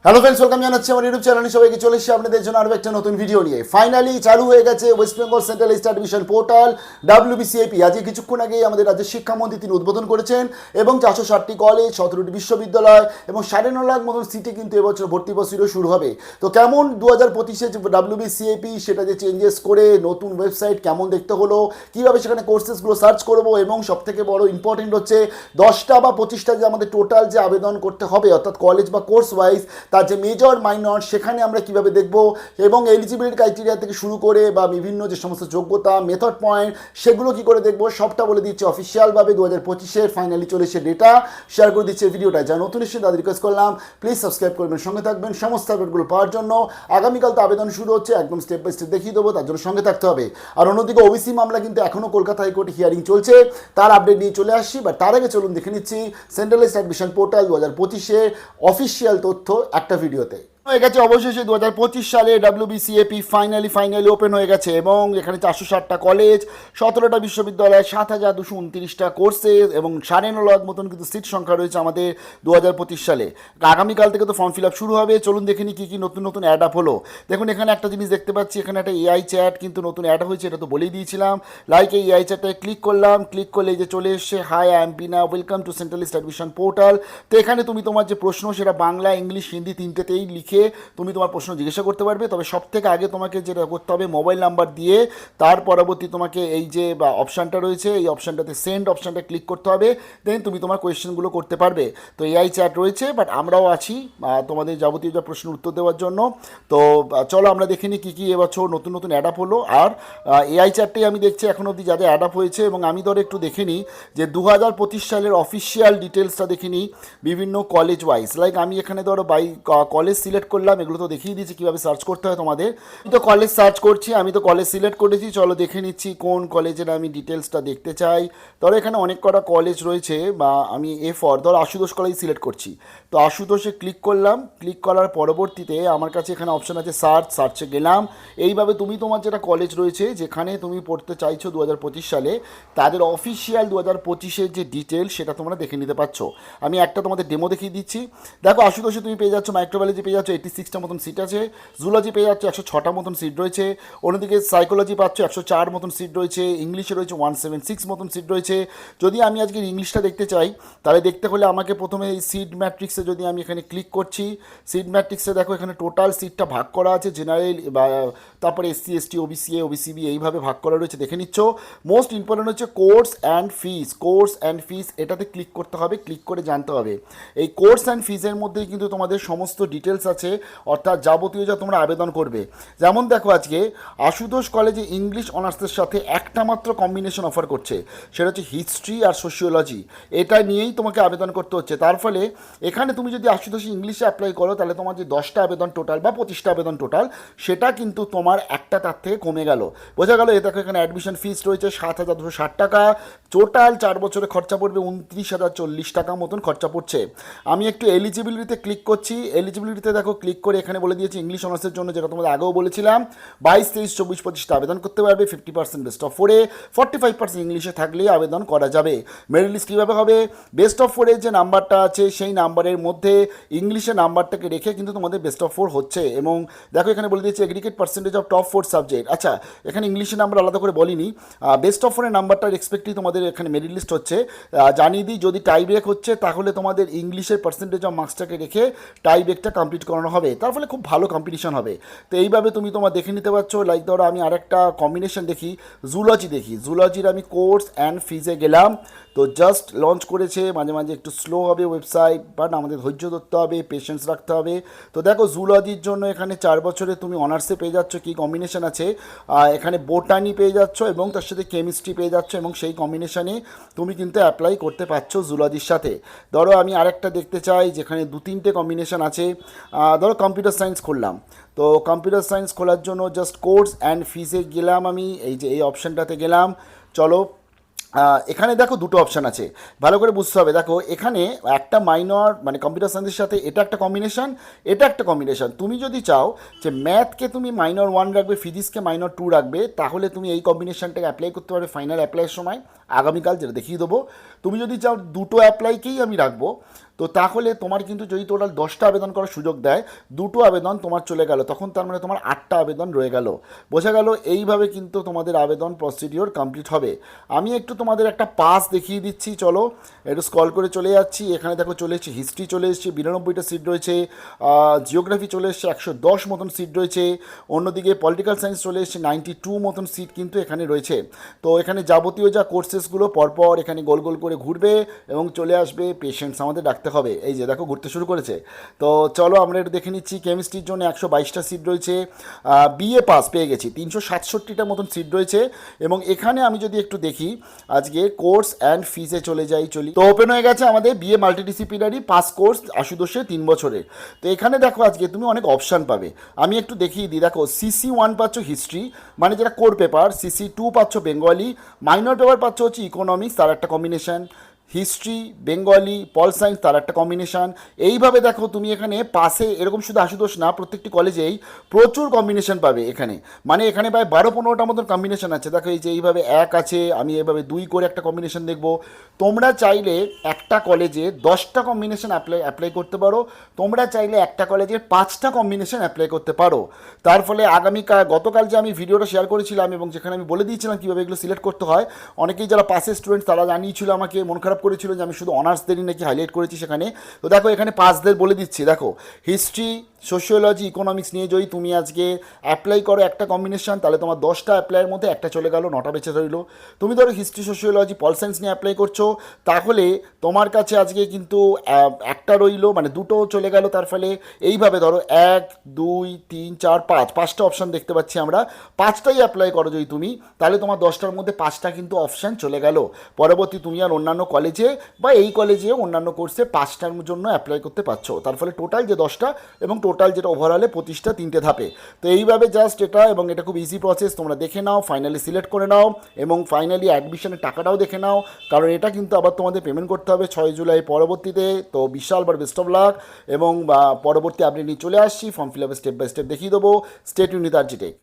Hello friends, welcome জানাচ্ছি আমার YouTube চ্যানেলে। সবাইকে চলে এসেছি আপনাদের জন্য আরও একটা নতুন ভিডিও নিয়ে। ফাইনালি চালু হয়ে গেছে West Bengal centralised admission portal WBCAP। আজকে কিছুক্ষণ আগেই আমাদের রাজ্যের শিক্ষামন্ত্রী তিনি উদ্বোধন করেছেন এবং 460টি কলেজ, 17টি বিশ্ববিদ্যালয় এবং 9.5 লাখ মতন সিটে কিন্তু এবছর ভর্তি প্রক্রিয়া শুরু হবে। তো কেমন 2025-এ যে WBCAP সেটা যে চেঞ্জেস করে নতুন ওয়েবসাইট কেমন দেখতে হলো, কীভাবে সেখানে কোর্সেসগুলো সার্চ করবো এবং সবথেকে বড় ইম্পর্টেন্ট হচ্ছে 10টা বা 25টা যে আমাদের টোটাল যে আবেদন করতে হবে অর্থাৎ কলেজ বা কোর্স ওয়াইজ তার যে মেজর মাইনর সেখানে আমরা কিভাবে দেখব এবং এলিজিবিলিটি ক্রাইটেরিয়া থেকে শুরু করে বা বিভিন্ন যে সমস্ত যোগ্যতা মেথড পয়েন্ট সেগুলো কি করে দেখব সবটা বলে দিচ্ছে অফিসিয়ালভাবে 2025-এর ফাইনালি চলে এসে ডেটা শেয়ার করে দিচ্ছে ভিডিওটা। যা নতুন এসে তাদের রিকোয়েস্ট করলাম প্লিজ সাবস্ক্রাইব করবেন, সঙ্গে থাকবেন সমস্ত আপডেটগুলো পাওয়ার জন্য। আগামীকাল তো আবেদন শুরু হচ্ছে, একদম স্টেপ বাই স্টেপ দেখিয়ে দেবো, তার জন্য সঙ্গে থাকতে হবে। আর অন্যদিকে ওবিসি মামলা কিন্তু এখনও কলকাতা হাইকোর্টে হিয়ারিং চলছে, তার আপডেট নিয়ে চলে আসছি। বাট তার আগে চলুন দেখে নিচ্ছি সেন্ট্রালাইজড অ্যাডমিশন পোর্টাল 2025-এর অফিসিয়াল তথ্য একটা ভিডিওতে। হয়ে গেছে অবশেষে 2025 সালে WBCAP ফাইনালি ওপেন হয়ে গেছে এবং এখানে 460টা কলেজ, 17টা বিশ্ববিদ্যালয়, 7,229টা কোর্সেস এবং 9.5 লাখ মতন কিন্তু সিট সংখ্যা রয়েছে আমাদের 2025 সালে। আগামীকাল থেকে তো ফর্ম ফিল আপ শুরু হবে। চলুন দেখে নিই কী নতুন অ্যাড আপ হলো। দেখুন এখানে একটা জিনিস দেখতে পাচ্ছি, এখানে একটা AI চ্যাট কিন্তু নতুন অ্যাড হয়েছে, এটা তো বলেই দিয়েছিলাম। লাইক এই AI চ্যাটটায় ক্লিক করলাম, ক্লিক করলে এই যে চলে এসছে hi I am Veena, welcome to central list admission portal. তো এখানে তুমি তোমার যে প্রশ্ন সেটা বাংলা, ইংলিশ, হিন্দি তিনটেতেই লিখে তুমি তোমার প্রশ্ন জিজ্ঞাসা করতে পারবে। তবে সব থেকে আগে তোমাকে যেটা করতে হবে মোবাইল নাম্বার দিয়ে তার পরবর্তী তোমাকে এই যে অপশানটা রয়েছে এই অপশানটাতে সেন্ড অপশানটা ক্লিক করতে হবে, দেন তুমি তোমার কোয়েশ্চেনগুলো করতে পারবে। তো AI চ্যাট রয়েছে, বাট আমরাও আছি তোমাদের যাবতীয় যা প্রশ্নের উত্তর দেওয়ার জন্য। তো চলো আমরা দেখে নিই কী এবছর নতুন অ্যাড আপ হলো। আর AI চ্যাটটাই আমি দেখছি এখন অবধি যাদের অ্যাড আপ হয়েছে এবং আমি ধরে একটু দেখে নিই যে 2025 সালের অফিসিয়াল ডিটেলসটা দেখে নিই বিভিন্ন কলেজ ওয়াইজ। লাইক আমি এখানে ধরো বাই কলেজ সিলেক্ট করলাম, এগুলো তো দেখিয়ে দিয়েছি কীভাবে সার্চ করতে হয় তোমাদের। আমি তো কলেজ সার্চ করছি, আমি তো কলেজ সিলেক্ট করেছি। চলো দেখে নিচ্ছি কোন কলেজের আমি ডিটেলসটা দেখতে চাই। ধরো এখানে অনেক কটা কলেজ রয়েছে, বা আমি ধরো আশুতোষ কলেজ সিলেক্ট করছি। তো আশুতোষে ক্লিক করলাম, ক্লিক করার পরবর্তীতে আমার কাছে এখানে অপশান আছে সার্চে গেলাম। এইভাবে তুমি তোমার যেটা কলেজ রয়েছে যেখানে তুমি পড়তে চাইছো 2025 সালে তাদের অফিসিয়াল 2025-এর যে ডিটেল সেটা তোমরা দেখে নিতে পারছো। আমি একটা তোমাদের ডেমো দেখিয়ে দিচ্ছি। দেখো আশুতোষে তুমি পেয়ে যাচ্ছ, মাইক্রোবায়োলজি পেয়ে যাচ্ছ 86টা মতন সিট আছে, জুলজি পেয়ে যাচ্ছ 106টা মতন সিট রয়েছে, অন্যদিকে সাইকোলজি পাচ্ছ 104 মতন সিট রয়েছে, ইংলিশে রয়েছে 176 মতন সিট রয়েছে। যদি আমি আজকে ইংলিশটা দেখতে চাই তাহলে দেখতে হলে আমাকে প্রথমে এই সিট ম্যাট্রিক্সে যদি আমি এখানে ক্লিক করছি, সিট ম্যাট্রিক্সে দেখো এখানে টোটাল সিটটা ভাগ করা আছে জেনারেল, তারপরে SC ST OBC A OBCB এইভাবে ভাগ করা রয়েছে, দেখে নিচ্ছ। মোস্ট ইম্পর্টেন্ট হচ্ছে কোর্স অ্যান্ড ফিস, এটাতে ক্লিক করতে হবে, ক্লিক করে জানতে হবে এই কোর্স অ্যান্ড ফিজের মধ্যেই কিন্তু তোমাদের সমস্ত ডিটেলস আছে, অর্থাৎ যাবতীয় যা তোমরা আবেদন করবে। যেমন দেখো আজকে আশুতোষ কলেজে ইংলিশ অনার্সের সাথে একটা মাত্র কম্বিনেশন অফার করছে, সেটা হচ্ছে হিস্ট্রি আর সোশিওলজি। এটা নিয়েই তোমাকে আবেদন করতে হচ্ছে। তার ফলে এখানে তুমি যদি আশুতোষে ইংলিশে অ্যাপ্লাই করো তাহলে তোমার যে 10টা আবেদন টোটাল বা 25টা আবেদন টোটাল সেটা কিন্তু তোমার একটা তার থেকে কমে গেল, বোঝা গেল। এ দেখো এখানে অ্যাডমিশন ফিস রয়েছে 7,260 টাকা, টোটাল 4 বছরে খরচা পড়বে 29,040 টাকা মতন খরচা পড়ছে। আমি একটু এলিজিবিলিটিতে ক্লিক করছি, এলিজিবিলিটিতে দেখো ক্লিক করে এখানে বলে দিয়েছি ইংলিশ অনার্সের জন্য, যেটা তোমাদের আগেও বলেছিলাম 22, 23, 24, 25টা আবেদন করতে পারবে। 50% বেস্ট অফ 4-এ, 45% ইংলিশে থাকলেই আবেদন করা যাবে। মেরিট লিস্ট কীভাবে হবে, বেস্ট অফ 4-এর যে নাম্বারটা আছে সেই নাম্বারের মধ্যে ইংলিশের নাম্বারটাকে রেখে কিন্তু তোমাদের বেস্ট অফ 4 হচ্ছে। এবং দেখো এখানে বলে দিয়েছি aggregate percentage of top 4 subject. আচ্ছা এখানে ইংলিশের নাম্বার আলাদা করে বলিনি, বেস্ট অফ 4-এর নাম্বারটার রেসপেক্টলি তোমাদের এখানে মেরিট লিস্ট হচ্ছে। জানিয়ে দিই যদি টাই ব্রেক হচ্ছে তাহলে তোমাদের ইংলিশের পার্সেন্টেজ অফ মার্কসটাকে রেখে টাই ব্রেকটা কমপ্লিট করানো হবে, তার ফলে খুব ভালো কম্পিটিশন হবে। তো এইভাবে তুমি তোমার দেখে নিতে পারছো। লাইক ধরো আমি আরেকটা কম্বিনেশন দেখি, জুলজির আমি কোর্স অ্যান্ড ফিজে গেলাম। তো জাস্ট লঞ্চ করেছে, মাঝে মাঝে একটু স্লো হবে ওয়েবসাইট, বাট আমাদের ধৈর্য ধরতে হবে, পেশেন্স রাখতে হবে। তো দেখো জুলজির জন্য এখানে 4 বছরে তুমি অনার্সে পেয়ে যাচ্ছ কি কম্বিনেশন আছে, এখানে বোটানি পেয়ে যাচ্ছ এবং তার সাথে কেমিস্ট্রি পেয়ে যাচ্ছ এবং সেই কম্বিনেশনে তুমি কিন্তু অ্যাপ্লাই করতে পারছো জুলজির সাথে। ধরো আমি আরেকটা দেখতে চাই যেখানে 2-3টে কম্বিনেশন আছে। ধরো কম্পিউটার সায়েন্স খুললাম, তো কম্পিউটার সায়েন্স খোলার জন্য জাস্ট কোর্স অ্যান্ড ফিজে গেলাম, আমি এই অপশানটাতে গেলাম। চলো এখানে দেখো দুটো অপশান আছে, ভালো করে বুঝতে হবে। দেখো এখানে একটা মাইনর মানে কম্পিউটার সায়েন্সের সাথে এটা একটা কম্বিনেশন, এটা একটা কম্বিনেশন। তুমি যদি চাও যে ম্যাথকে তুমি মাইনর 1 রাখবে, ফিজিক্সকে মাইনর 2 রাখবে, তাহলে তুমি এই কম্বিনেশনটাকে অ্যাপ্লাই করতে পারবে ফাইনাল অ্যাপ্লাইয়ের সময় আগামীকাল, যেটা দেখিয়ে দেবো। তুমি যদি চাও দুটো অ্যাপ্লাইকেই আমি রাখবো, তো তাহলে তোমার কিন্তু যদি টোটাল 10টা আবেদন করার সুযোগ দেয়, 2টো আবেদন তোমার চলে গেল, তখন তার মানে তোমার 8টা আবেদন রয়ে গেল। বোঝা গেল? এইভাবে কিন্তু তোমাদের আবেদন প্রসিডিওর কমপ্লিট হবে। আমি একটু তোমাদের একটা পাস দেখিয়ে দিচ্ছি, চলো একটু স্ক্রল করে চলে যাচ্ছি। এখানে দেখো চলে এসেছে হিস্ট্রি, চলে এসেছে 92টা সিট রয়েছে, জিওগ্রাফি চলে এসেছে 110 মতন সিট রয়েছে, অন্যদিকে পলিটিক্যাল সায়েন্স চলে এসেছে 92 মতন সিট কিন্তু এখানে রয়েছে। তো এখানে যাবতীয় যা কোর্সেসগুলো পরপর এখানে গোল গোল করে ঘুরবে এবং চলে আসবে। পেশেন্টস আমাদের ডাকতে হবে, এই যে দেখো ঘুরতে শুরু করেছে। তো চলো আমরা একটু দেখে নিচ্ছি। কেমিস্ট্রির জন্য 122টা সিট রয়েছে, বিএ পাস পেয়ে গেছি, 367টা মতন সিট রয়েছে। এবং এখানে আমি যদি একটু দেখি আজকে কোর্স অ্যান্ড ফিজে চলে যাই, তো ওপেন হয়ে গেছে আমাদের বিএ মাল্টিডিসিপ্লিনারি পাস কোর্স আশুদোষে 3 বছরের। তো এখানে দেখো আজকে তুমি অনেক অপশান পাবে, আমি একটু দেখিয়ে দিই। দেখো CC1 পাচ্ছ হিস্ট্রি, মানে যেটা কোর পেপার, CC2 পাচ্ছ বেঙ্গলি, মাইনর পেপার পাচ্ছ হচ্ছে ইকোনমিক্স, তার একটা combination, history, Bengali, pol science, তার একটা কম্বিনেশান। এইভাবে দেখো তুমি এখানে পাশে এরকম শুধু আশুদোষ না, প্রত্যেকটি কলেজেই প্রচুর কম্বিনেশন পাবে এখানে, মানে এখানে প্রায় 12-15টা মতন কম্বিনেশন আছে। দেখো এই যে এইভাবে 1 আছে, আমি এইভাবে 2 করে একটা কম্বিনেশন দেখবো। তোমরা চাইলে একটা কলেজে 10টা কম্বিনেশন অ্যাপ্লাই করতে পারো, তোমরা চাইলে একটা কলেজের 5টা কম্বিনেশন অ্যাপ্লাই করতে পারো। তার ফলে গতকাল যে আমি ভিডিওটা শেয়ার করেছিলাম এবং যেখানে আমি বলে দিয়েছিলাম কীভাবে এগুলো সিলেক্ট করতে হয়, অনেকেই যারা পাসের স্টুডেন্ট তারা জানিয়েছিল আমাকে, মন খারাপ করেছিল যে আমি শুধু অনার্সদেরই নাকি হাইলাইট করেছি সেখানে। তো দেখো এখানে পাসদের বলে দিচ্ছি, দেখো হিস্ট্রি, সোশিওলজি, ইকোনমিক্স নিয়ে যদি তুমি আজকে অ্যাপ্লাই করো একটা কম্বিনেশন, তাহলে তোমার 10টা অ্যাপ্লাইয়ের মধ্যে একটা চলে গেল, 9টা বেঁচে রইলো। তুমি ধরো হিস্ট্রি, সোশিওলজি, পল সায়েন্স নিয়ে অ্যাপ্লাই করছো, তাহলে তোমার কাছে আজকে কিন্তু একটা রইলো, মানে 2টো চলে গেল। তার ফলে এইভাবে ধরো 1, 2, 3, 4, 5টা অপশান দেখতে পাচ্ছি আমরা, 5টাই অ্যাপ্লাই করো যদি তুমি, তাহলে তোমার 10টার মধ্যে 5টা কিন্তু অপশান চলে গেল। পরবর্তী তুমি আর অন্যান্য কলেজে বা এই কলেজে অন্যান্য কোর্সে 5টার জন্য অ্যাপ্লাই করতে পারছো। তার ফলে টোটাল যে 10টা এবং টোটাল যেটা ওভারঅলে 25টা, 3টে ধাপে। তো এইভাবে জাস্ট এটা, এবং এটা খুব ইজি প্রসেস, তোমরা দেখে নাও, ফাইনালি সিলেক্ট করে নাও এবং ফাইনালি অ্যাডমিশনের টাকাটাও দেখে নাও, কারণ এটা কিন্তু আবার তোমাদের পেমেন্ট করতে হবে 6 জুলাই পরবর্তীতে। তো বিশাল বার বেস্ট অফ লাক, এবং পরবর্তী আপডেট নিয়ে চলে আসছি, ফর্ম ফিল আপে স্টেপ বাই স্টেপ দেখিয়ে দেবো। Stay tune with Rjee।